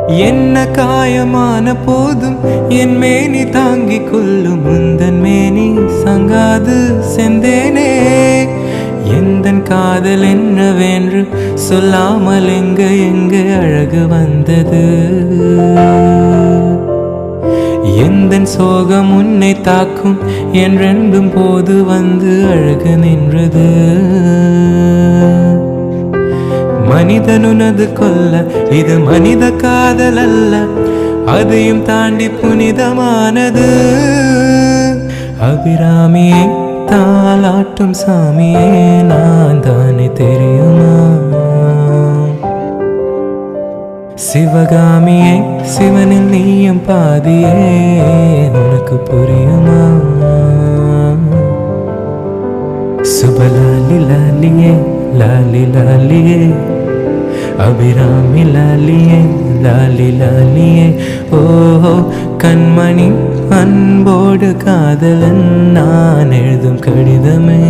என்ன காயமான போதும் என் மேனி தாங்கிக் கொள்ளும் உந்தன் மேனி சங்காது செந்தேனே. எந்தன் காதல் என்னவென்று சொல்லாமல் எங்க அழகு வந்தது. எந்தன் சோகம் உன்னை தாக்கும் என்றென்றும் போது வந்து அழகு நின்றது. மனிதனுனது கொல்ல இது மனித காதல் அல்ல, அதையும் தாண்டி புனிதமானது. அபிராமியே தாலாட்டும் சாமியே நான் தானே தெரியுமா. சிவகாமியே சிவனில் நீயும் பாதியே உனக்கு புரியுமா. சுபலாலி லாலியே லாலி லாலியே அபிராமி லாலியே லாலி லாலியே. ஓஹோ கண்மணி அன்போடு காதலன் நான் எழுதும் கடிதமே.